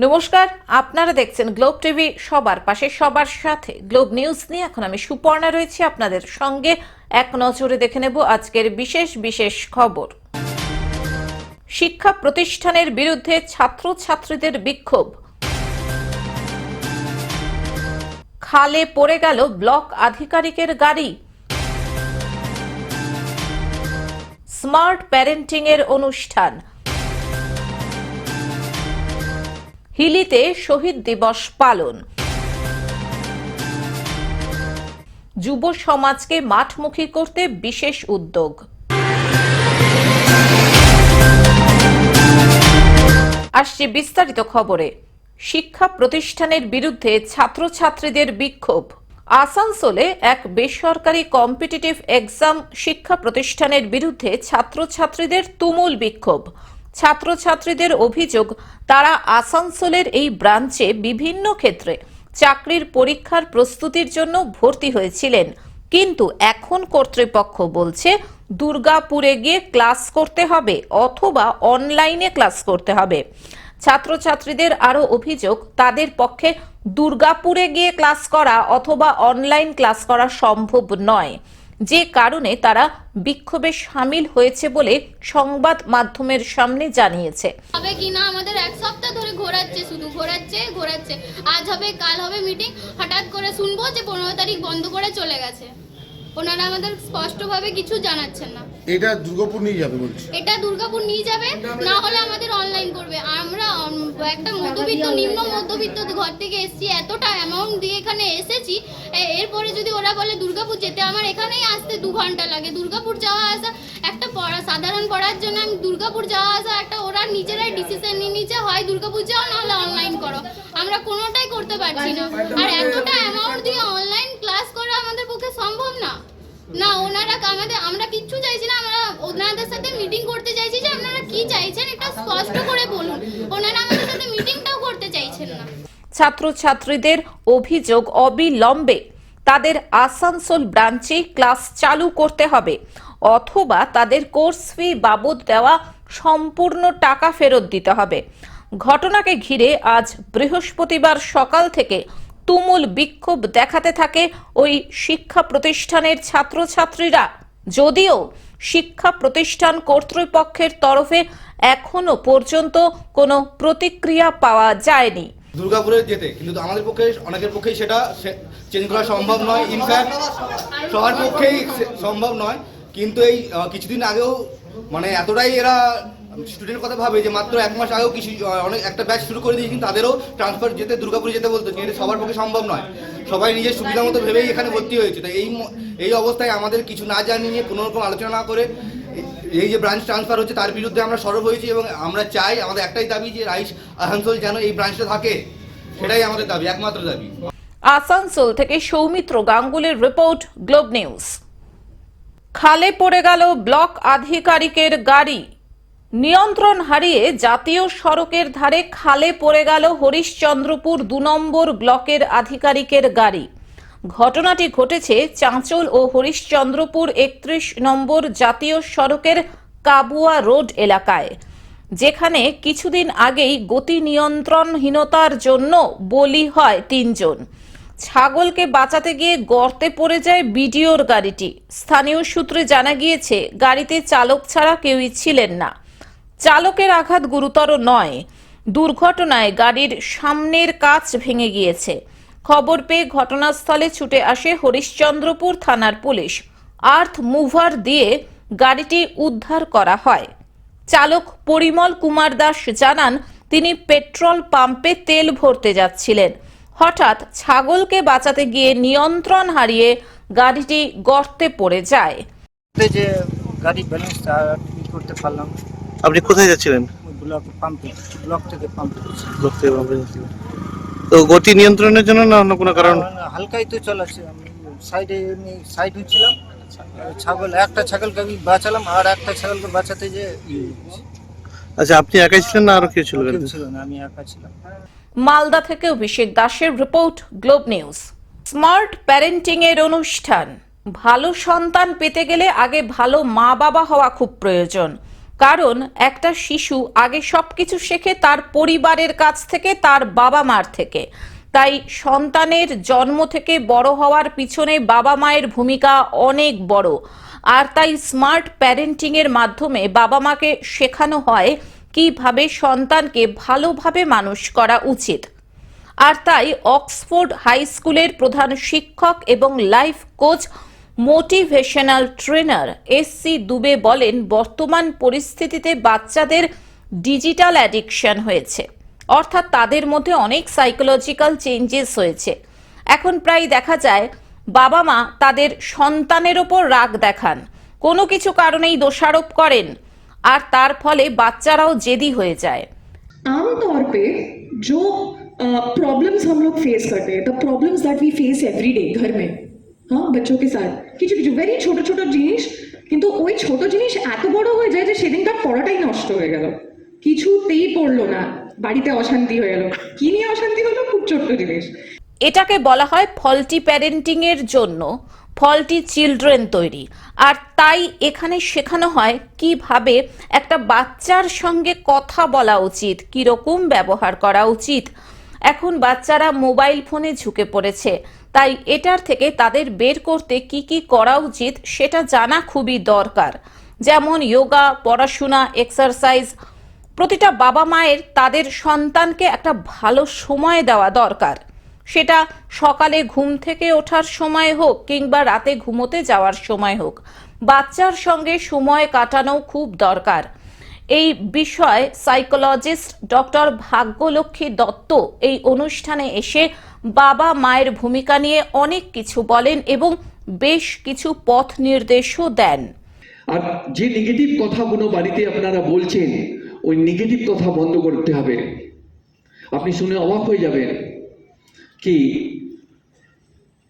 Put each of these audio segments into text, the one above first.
নমস্কার, আপনারা দেখছেন গ্লোব টিভি, সবার পাশে সবার সাথে। গ্লোব নিউজ নিয়ে এখন আমি সুপর্ণা রয়েছি আপনাদের সঙ্গে। এক নজরে দেখে নেব আজকের বিশেষ খবর। শিক্ষা প্রতিষ্ঠানের বিরুদ্ধে ছাত্রছাত্রীদের বিক্ষোভ। খালে পড়ে গেল ব্লক আধিকারিকের গাড়ি। স্মার্ট প্যারেন্টিং এর অনুষ্ঠান। হিলিতে শহীদ দিবস পালন। যুব সমাজকে মাঠমুখী করতে বিশেষ উদ্যোগ। আসছে বিস্তারিত খবরে। শিক্ষা প্রতিষ্ঠানের বিরুদ্ধে ছাত্রছাত্রীদের বিক্ষোভ। আসানসোলে এক বেসরকারি কম্পিটিটিভ এক্সাম শিক্ষা প্রতিষ্ঠানের বিরুদ্ধে ছাত্রছাত্রীদের তুমুল বিক্ষোভ। ছাত্রছাত্রীদের অভিযোগ, তারা আসানসোলের এই ব্রাঞ্চে বিভিন্ন ক্ষেত্রে চাকরির পরীক্ষার প্রস্তুতির জন্য ভর্তি হয়েছিলেন, কিন্তু এখন কর্তৃপক্ষ বলছে দুর্গাপুরে গিয়ে ক্লাস করতে হবে অথবা অনলাইনে ক্লাস করতে হবে। ছাত্রছাত্রীদের আরও অভিযোগ, তাদের পক্ষে দুর্গাপুরে গিয়ে ক্লাস করা অথবা অনলাইন ক্লাস করা সম্ভব নয়, যে কারণে তারা বিক্ষোভে সামিল হয়েছে বলে সংবাদ মাধ্যমের সামনে জানিয়েছে। হবে কিনা আমাদের এক সপ্তাহ ধরে ঘোরাচ্ছে, শুধু ঘোরাচ্ছে। আজ হবে, কাল হবে মিটিং, হঠাৎ করে শুনবো যে 15 তারিখ বন্ধ করে চলে গেছে। ওনারা আমাদের স্পষ্টভাবে কিছু জানাচ্ছেন না। এটা দুর্গাপুর নিয়ে যাবে বলছে। এটা দুর্গাপুর নিয়ে যাবে, না হলে আমাদের অনলাইন করবে। আমরা একটা মধ্যবিত্ত, নিম্ন মধ্যবিত্ত ঘর থেকে এসেছি, এতটা অ্যামাউন্ট দিয়ে এখানে এসেছি। এরপরে যদি ওরা বলে দুর্গাপুর যেতে, আমার এখানেই আসতে 2 ঘন্টা লাগে। দুর্গাপুর যাওয়া আসা একটা সাধারণ পড়ার জন্য আমি দুর্গাপুর যাওয়া আসা একটা, ওরা নিজেরাই ডিসিশন নিয়ে নিচ্ছে, হয় দুর্গাপুর যাও নাহলে অনলাইন করো। আমরা কোনোটাই করতে পারছি না। আর এতটা অ্যামাউন্ট দিয়ে অনলাইন ক্লাস করা আমাদের পক্ষে সম্ভব না। ওনারা আমরা কিচ্ছু চাইছি না। আমরা ওনাদের সাথে মিটিং করতে চাইছি যে আপনারা কি চাইছেন এটা স্পষ্ট করে বলুন। ওনারা আমাদের সাথে মিটিংটাও করতে চাইছেন না। ছাত্রছাত্রীদের অভিযোগ, অবিলম্বে তাদের আসানসোল ব্রাঞ্চে ক্লাস চালু করতে হবে অথবা তাদের কোর্স ফি বাবদ দেওয়া সম্পূর্ণ টাকা ফেরত দিতে হবে। ঘটনাকে ঘিরে আজ বৃহস্পতিবার সকাল থেকে তুমুল বিক্ষোভ দেখাতে থাকে ওই শিক্ষা প্রতিষ্ঠানের ছাত্রছাত্রীরা। যদিও শিক্ষা প্রতিষ্ঠান কর্তৃপক্ষের তরফে এখনো পর্যন্ত কোনো প্রতিক্রিয়া পাওয়া যায়নি। দুর্গাপুরে যেতে, কিন্তু আমাদের পক্ষে অনেকের পক্ষেই সেটা চেঞ্জ করা সম্ভব নয়। ইনফ্যাক্ট সবার পক্ষেই সম্ভব নয়। কিন্তু এই কিছুদিন আগেও এতটাই এরা স্টুডেন্টের কথা ভাবে যে মাত্র 1 মাস আগেও অনেক একটা ব্যাচ শুরু করে দিয়েছে, কিন্তু তাদেরও ট্রান্সফার যেতে দুর্গাপুরে যেতে বলতো, কিন্তু সবার পক্ষে সম্ভব নয়। সবাই নিজের সুবিধা মতো ভেবেই এখানে ভর্তি হয়েছে। তাই এই অবস্থায় আমাদের কিছু না জানিয়ে, কোনো রকম আলোচনা না করে এই যে ব্রাঞ্চ ট্রান্সফার হচ্ছে তার বিরুদ্ধে আমরা সরব হয়েছি এবং আমরা চাই, আমাদের একটাই দাবি যে আসানসোল যেন এই ব্রাঞ্চটা থাকে, সেটাই আমাদের দাবি, একমাত্র দাবি। আসানসোল থেকে সৌমিত্র গাঙ্গুলির রিপোর্ট, গ্লোব নিউজ। খালে পড়ে গেল ব্লক আধিকারিকের গাড়ি। নিয়ন্ত্রণ হারিয়ে জাতীয় সড়কের ধারে খালে পড়ে গেল হরিশ্চন্দ্রপুর 2 নম্বর ব্লকের আধিকারিকের গাড়ি। ঘটনাটি ঘটেছে চাঁচল ও হরিশ্চন্দ্রপুর 31 নম্বর জাতীয় সড়কের কাবুয়া রোড এলাকায়, যেখানে কিছুদিন আগেই গতি নিয়ন্ত্রণহীনতার জন্য বলি হয় 3 জন। ছাগলকে বাঁচাতে গিয়ে গর্তে পড়ে যায় বিডিওর গাড়িটি। স্থানীয় সূত্রে জানা গিয়েছে গাড়িতে চালক ছাড়া কেউই ছিলেন না। চালকের আঘাত গুরুতর নয়। দুর্ঘটনায় গাড়ির সামনের কাচ ভেঙে গিয়েছে। খবর পেয়ে ঘটনাস্থলে ছুটে আসে হরিশ্চন্দ্রপুর থানার পুলিশ। আর্থ মুভার দিয়ে গাড়িটি উদ্ধার করা হয়। চালক পরিমল কুমার দাস জানান, তিনি পেট্রোল পাম্পে তেল ভরতে যাচ্ছিলেন। হঠাৎ ছাগলকে বাঁচাতে গিয়ে নিয়ন্ত্রণ হারিয়ে গাড়িটি গর্তে পড়ে যায়। যে গাড়ি ব্যালেন্স করতে পারলাম। আপনি কোথায় যাচ্ছিলেন? ব্লক থেকে পাম্পে। তো গতি নিয়ন্ত্রণের জন্য না অন্য কোনো কারণ? হালকাই তো চালাচ্ছে। আমি সাইড হচ্ছিলাম, একটা ছাগলকে আমি বাঁচালাম, আর একটা ছাগলকে বাঁচাতে যে। আচ্ছা, আপনি একাই ছিলেন না আরো কেউ ছিল? ছিল না, আমি একা ছিলাম। মালদা থেকে অভিষেক দাসের report, globe news. Smart parenting এর অনুষ্ঠান। ভালো সন্তান পেতে গেলে আগে ভালো মা বাবা হওয়া খুব প্রয়োজন। কারণ একটা শিশু আগে সবকিছু শেখে তার পরিবারের কাছ থেকে, তার বাবা মার থেকে। তাই সন্তানের জন্ম থেকে বড় হওয়ার পিছনে বাবা মায়ের ভূমিকা অনেক বড়। আর তাই স্মার্ট প্যারেন্টিং এর মাধ্যমে বাবা মাকে শেখানো হয় কিভাবে সন্তানকে ভালোভাবে মানুষ করা উচিত। আর তাই অক্সফোর্ড হাই স্কুলের প্রধান শিক্ষক এবং life coach motivational trainer SC Dubey বলেন, বর্তমান পরিস্থিতিতে বাচ্চাদের ডিজিটাল অ্যাডিকশন হয়েছে, অর্থাৎ তাদের মধ্যে অনেক সাইকোলজিক্যাল চেঞ্জেস হয়েছে। এখন প্রায় দেখা যায় বাবা মা তাদের সন্তানের ওপর রাগ দেখান, কোনো কিছু কারণেই দোষারোপ করেন, আর তার ফলে বাচ্চারাও জেদি হয়ে যায়। आमतौर पे जो प्रॉब्लम्स हम लोग फेस करते हैं, the problems that we face every day घर में, हाँ बच्चों के साथ কিছু কিছু ভেরি ছোট ছোট জিনিস, কিন্তু ওই ছোট জিনিস এত বড় হয়ে যায় যে সেদিনকার পড়াটাই নষ্ট হয়ে গেল, কিছুতেই পড়লো না, বাড়িতে অশান্তি হয়ে গেল। কি নিয়ে অশান্তি হলো? খুব ছোট্ট জিনিস। এটাকে বলা হয় ফল্টি প্যারেন্টিং এর জন্য ফল্টি চিলড্রেন তৈরি। আর তাই এখানে শেখানো হয় কিভাবে একটা বাচ্চার সঙ্গে কথা বলা উচিত, কিরকম ব্যবহার করা উচিত। এখন বাচ্চারা মোবাইল ফোনে ঝুঁকে পড়েছে, তাই এটার থেকে তাদের বের করতে কি কি করা উচিত সেটা জানা খুবই দরকার। যেমন যোগা, পড়াশোনা, এক্সারসাইজ। প্রতিটা বাবা মায়ের তাদের সন্তানকে একটা ভালো সময় দেওয়া দরকার, সেটা সকালে ঘুম থেকে ওঠার সময় হোক কিংবা রাতে ঘুমোতে যাওয়ার সময় হোক, বাচ্চার সঙ্গে সময় কাটানো খুব দরকার। এই বিষয়ে সাইকোলজিস্ট ডক্টর ভাগ্যলক্ষ্মী দত্ত এই অনুষ্ঠানে এসে বাবা মায়ের ভূমিকা নিয়ে অনেক কিছু বলেন এবং বেশ কিছু পথ নির্দেশও দেন। আর যে নেগেটিভ কথাগুলো বাড়িতে আপনারা বলছেন, ওই নেগেটিভ কথা বন্ধ করতে হবে। আপনি শুনে অবাক হয়ে যাবেন কি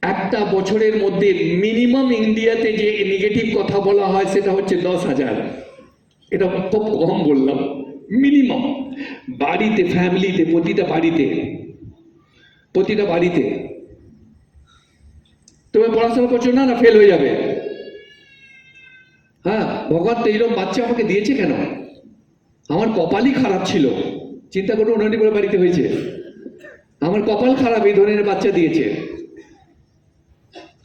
একটা বছরের মধ্যে মিনিমাম ইন্ডিয়াতে যে নেগেটিভ কথা বলা হয় সেটা হচ্ছে 10,000। এটা খুব কম বললাম, মিনিমাম। বাড়িতে, ফ্যামিলিতে, প্রতিটা বাড়িতে। তুমি পড়াশোনা করছো না, ফেল হয়ে যাবে। হ্যাঁ, ভগবান তো এইরকম বাচ্চা আমাকে দিয়েছে কেন? আমার কপালই খারাপ ছিল। চিন্তা করুন, উন্নতি করে বাড়িতে হয়েছে, আমার কপাল খারাপ, এই ধরনের বাচ্চা দিয়েছে।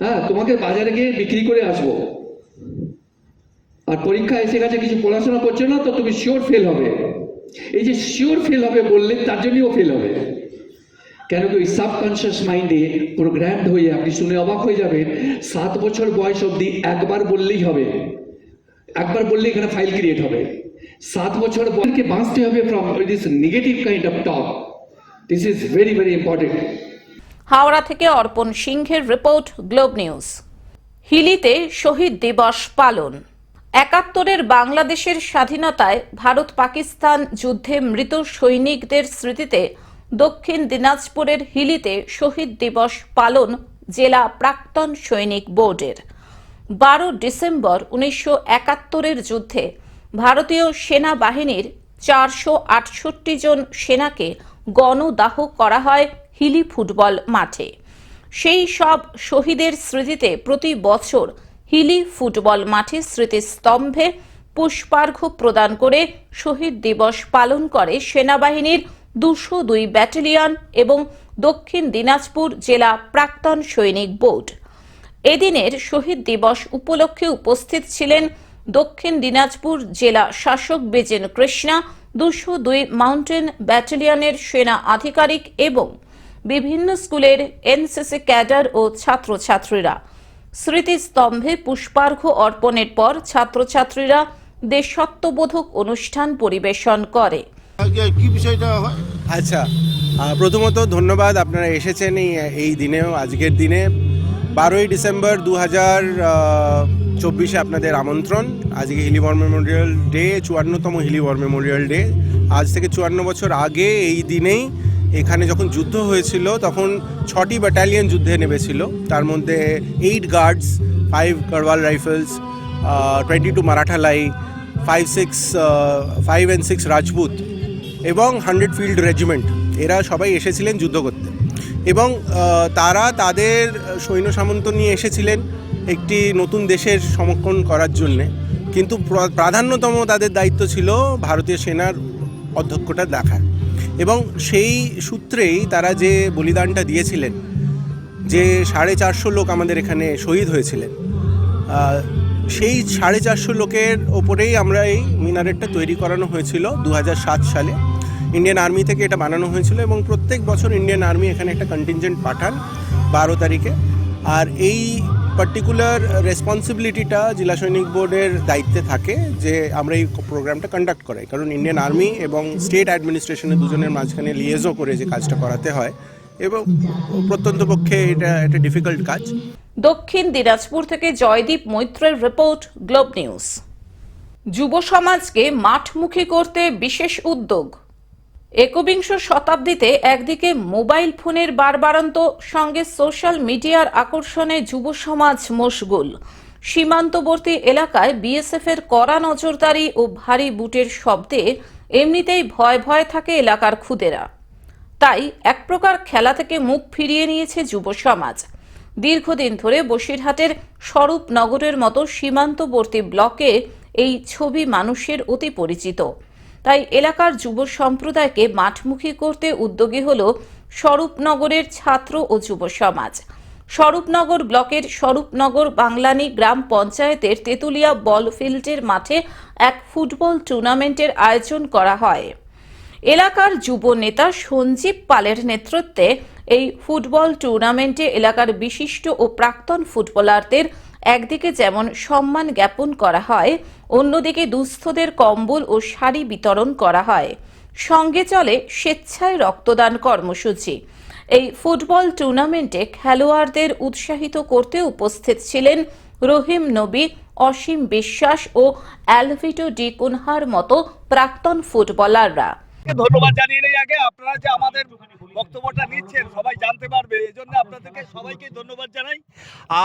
হ্যাঁ, তোমাকে বাজারে গিয়ে বিক্রি করে আসবো, আর পরীক্ষা এসে গেছে, কিছু পড়াশোনা করছো না তো তুমি শিওর ফেল হবে। এই যে শিওর ফেল হবে বললে, তার জন্যও ফেল হবে। কেন কি ওই সাবকনশিয়াস মাইন্ডে প্রোগ্রামড হয়ে, আপনি শুনে অবাক হয়ে যাবেন, 7 বছর বয়স অবধি একবার বললেই হবে, একবার বললেই এখানে ফাইল ক্রিয়েট হবে। 7 বছর বয়সকে বাঁচতে হবে from this negative kind of talk. This is very very important. Howrah থেকে অর্পণ সিংহের রিপোর্ট, গ্লোব নিউজ। হিলিতে শহীদ দিবস পালন। ৭১-এর বাংলাদেশের স্বাধীনতায় ভারত পাকিস্তান যুদ্ধে মৃত সৈনিকদের স্মৃতিতে দক্ষিণ দিনাজপুরের হিলিতে শহীদ দিবস পালন জেলা প্রাক্তন সৈনিক বোর্ডের। 12 ডিসেম্বর 1971-এর যুদ্ধে ভারতীয় সেনাবাহিনীর 468 জন সেনাকে গণদাহ করা হয় হিলি ফুটবল মাঠে। সেই সব শহীদের স্মৃতিতে প্রতি বছর হিলি ফুটবল মাঠে স্মৃতিস্তম্ভে পুষ্পার্ঘ্য প্রদান করে শহীদ দিবস পালন করে সেনাবাহিনীর 202 ব্যাটালিয়ন এবং দক্ষিণ দিনাজপুর জেলা প্রাক্তন সৈনিক বোর্ড। এদিনের শহীদ দিবস উপলক্ষে উপস্থিত ছিলেন দক্ষিণ দিনাজপুর জেলা শাসক বিজেন কৃষ্ণা, 202 মাউন্টেন ব্যাটালিয়নের সেনা আধিকারিক এবং বিভিন্ন স্কুলের এনসিসি ক্যাডার ও ছাত্রছাত্রীরা। স্মৃতিস্তম্ভে পুষ্পার্ঘ্য অর্পণের পর ছাত্রছাত্রীরা দেশাত্মবোধক অনুষ্ঠান পরিবেশন করে। কি বিষয়টা হয়? আচ্ছা, প্রথমত ধন্যবাদ, আপনারা এসেছেন এই দিনেও। আজকের দিনে 12ই ডিসেম্বর 2024 আপনাদের আমন্ত্রণ। আজকে হিলি ওয়ার মেমোরিয়াল ডে, 54তম হিলি ওয়ার মেমোরিয়াল ডে। আজ থেকে 54 বছর আগে এই দিনেই এখানে যখন যুদ্ধ হয়েছিল তখন 6টি ব্যাটালিয়ন যুদ্ধে নেমেছিল। তার মধ্যে 8 guards, 5 Garhwal rifles, 22 Maratha lie, 5 and 6 Rajput এবং 100 ফিল্ড রেজিমেন্ট, এরা সবাই এসেছিলেন যুদ্ধ করতে। এবং তারা তাদের সৈন্য সামন্ত নিয়ে এসেছিলেন একটি নতুন দেশের সমর্পণ করার জন্যে। কিন্তু প্রাধান্যতম তাদের দায়িত্ব ছিল ভারতীয় সেনার অধ্যক্ষটা দেখা, এবং সেই সূত্রেই তারা যে বলিদানটা দিয়েছিলেন, যে 450 লোক আমাদের এখানে শহীদ হয়েছিলেন, সেই 450 লোকের ওপরেই আমরা এই মিনারেটটা তৈরি করানো হয়েছিল 2007 সালে। ইন্ডিয়ান আর্মি থেকে এটা বানানো হয়েছিল এবং প্রত্যেক বছর ইন্ডিয়ান আর্মি এখানে একটা কন্টিনজেন্ট পাঠান 12 তারিখে। আর এই পার্টিকুলার রেসপন্সিবিলিটিটা জেলা সৈনিক বোর্ডের দায়িত্বে থাকে যে আমরা এই প্রোগ্রামটা কন্ডাক্ট করাই, কারণ ইন্ডিয়ান আর্মি এবং স্টেট অ্যাডমিনিস্ট্রেশনের দুজনের মাঝখানে লিয়েজও করে যে কাজটা করাতে হয়, এবং প্রত্যন্ত পক্ষে এটা একটা ডিফিকাল্ট কাজ। দক্ষিণ দিনাজপুর থেকে জয়দীপ মৈত্রের রিপোর্ট, গ্লোব নিউজ। যুব সমাজকে মাঠমুখী করতে বিশেষ উদ্যোগ। একবিংশ শতাব্দীতে একদিকে মোবাইল ফোনের বাড়বাড়ন্ত, সঙ্গে সোশ্যাল মিডিয়ার আকর্ষণে যুব সমাজ মশগুল। সীমান্তবর্তী এলাকায় বিএসএফ এর কড়া নজরদারি ও ভারী বুটের শব্দে এমনিতেই ভয় ভয় থাকে এলাকার খুদেরা। তাই এক প্রকার খেলা থেকে মুখ ফিরিয়ে নিয়েছে যুব সমাজ। দীর্ঘদিন ধরে বসিরহাটের স্বরূপনগরের মতো সীমান্তবর্তী ব্লকে এই ছবি মানুষের অতি পরিচিত। তাই এলাকার যুব সম্প্রদায়কে মাঠমুখী করতে উদ্যোগী হল স্বরূপনগরের ছাত্র ও যুব সমাজ। স্বরূপনগর ব্লকের স্বরূপনগর বাংলানি গ্রাম পঞ্চায়েতের তেতুলিয়া বল ফিল্ডের মাঠে এক ফুটবল টুর্নামেন্টের আয়োজন করা হয়। এলাকার যুব নেতা সঞ্জীব পালের নেতৃত্বে এই ফুটবল টুর্নামেন্টে এলাকার বিশিষ্ট ও প্রাক্তন ফুটবলারদের একদিকে যেমন সম্মান জ্ঞাপন করা হয়, অন্যদিকে দুস্থদের কম্বল ও শাড়ি বিতরণ করা হয়। সঙ্গে চলে স্বেচ্ছায় রক্তদান কর্মসূচি। এই ফুটবল টুর্নামেন্টে খেলোয়াড়দের উৎসাহিত করতে উপস্থিত ছিলেন রহিম নবী, অসীম বিশ্বাস ও অ্যালভিটো ডি কুনহার মতো প্রাক্তন ফুটবলাররা। ধন্যবাদ জানিয়ে নেই আগে, আপনারা যে আমাদের বক্তব্যটা নিচ্ছেন সবাই জানতে পারবে, এই জন্য আপনাদেরকে সবাইকে ধন্যবাদ জানাই।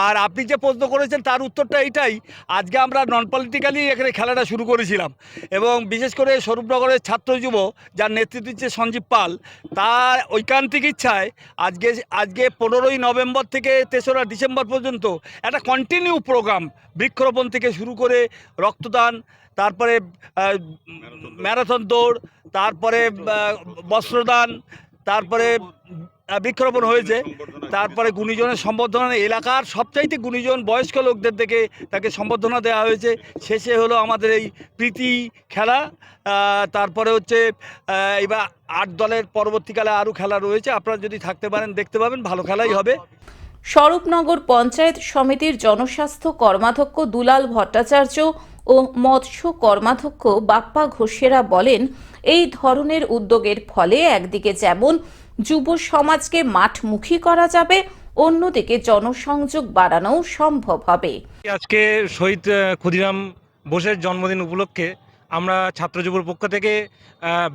আর আপনি যে প্রশ্ন করেছেন তার উত্তরটা এইটাই, আজকে আমরা নন পলিটিক্যালি এখানে খেলাটা শুরু করেছিলাম, এবং বিশেষ করে স্বরূপনগরের ছাত্র যুব যার নেতৃত্ব দিচ্ছে সঞ্জীব পাল, তার ঐকান্তিক ইচ্ছায় আজকে 15ই নভেম্বর থেকে 3রা ডিসেম্বর পর্যন্ত একটা কন্টিনিউ প্রোগ্রাম, বৃক্ষরোপণ থেকে শুরু করে রক্তদান, তারপরে ম্যারাথন দৌড়, তারপরে বস্ত্রদান, তারপরে বৃক্ষরোপণ হয়েছে, তারপরে গুণীজনের সম্বর্ধনা, এলাকার সবচাইতে গুণীজন বয়স্ক লোকদের থেকে তাকে সম্বর্ধনা দেওয়া হয়েছে। শেষে হলো আমাদের এই প্রীতি খেলা, তারপরে হচ্ছে এবার 8 দলের পরবর্তীকালে আরও খেলা রয়েছে, আপনারা যদি থাকতে পারেন দেখতে পাবেন, ভালো খেলাই হবে। স্বরূপনগর পঞ্চায়েত সমিতির জনস্বাস্থ্য কর্মাধ্যক্ষ দুলাল ভট্টাচার্য ও মৎস্য কর্মাধ্যক্ষ বাপ্পা ঘোষেরা বলেন, এই ধরনের উদ্যোগের ফলে একদিকে যেমন যুব সমাজকে মাঠমুখী করা যাবে, অন্যদিকে জনসংযোগ বাড়ানো সম্ভব হবে। আজকে শহীদ ক্ষুদিরাম বোসের জন্মদিন উপলক্ষে আমরা ছাত্র যুবর পক্ষ থেকে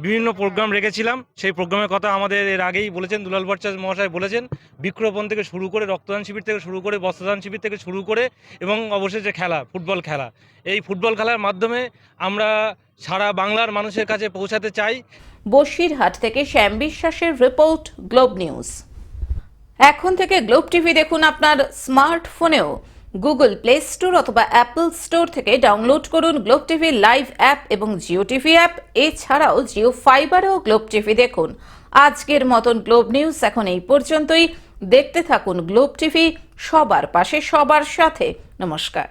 বিভিন্ন প্রোগ্রাম রেখেছিলাম। সেই প্রোগ্রামের কথা আমাদের এর আগেই বলেছেন, দুলাল ভট্টাচার্য মহাশয় বলেছেন, বৃক্ষরোপণ থেকে শুরু করে রক্তদান শিবির থেকে শুরু করে বস্ত্রদান শিবির থেকে শুরু করে এবং অবশেষে খেলা, ফুটবল খেলা। এই ফুটবল খেলার মাধ্যমে আমরা সারা বাংলার মানুষের কাছে পৌঁছাতে চাই। বসিরহাট থেকে শ্যাম বিশ্বাসের রিপোর্ট, গ্লোব নিউজ। এখন থেকে গ্লোব টিভি দেখুন আপনার স্মার্টফোনেও। গুগল প্লে স্টোর অথবা অ্যাপল স্টোর থেকে ডাউনলোড করুন গ্লোব টিভি লাইভ অ্যাপ এবং জিও টিভি অ্যাপ। এছাড়াও জিও ফাইবারেও গ্লোব টিভি দেখুন। আজকের মতন গ্লোব নিউজ এখন এই পর্যন্তই। দেখতে থাকুন গ্লোব টিভি, সবার পাশে সবার সাথে। নমস্কার।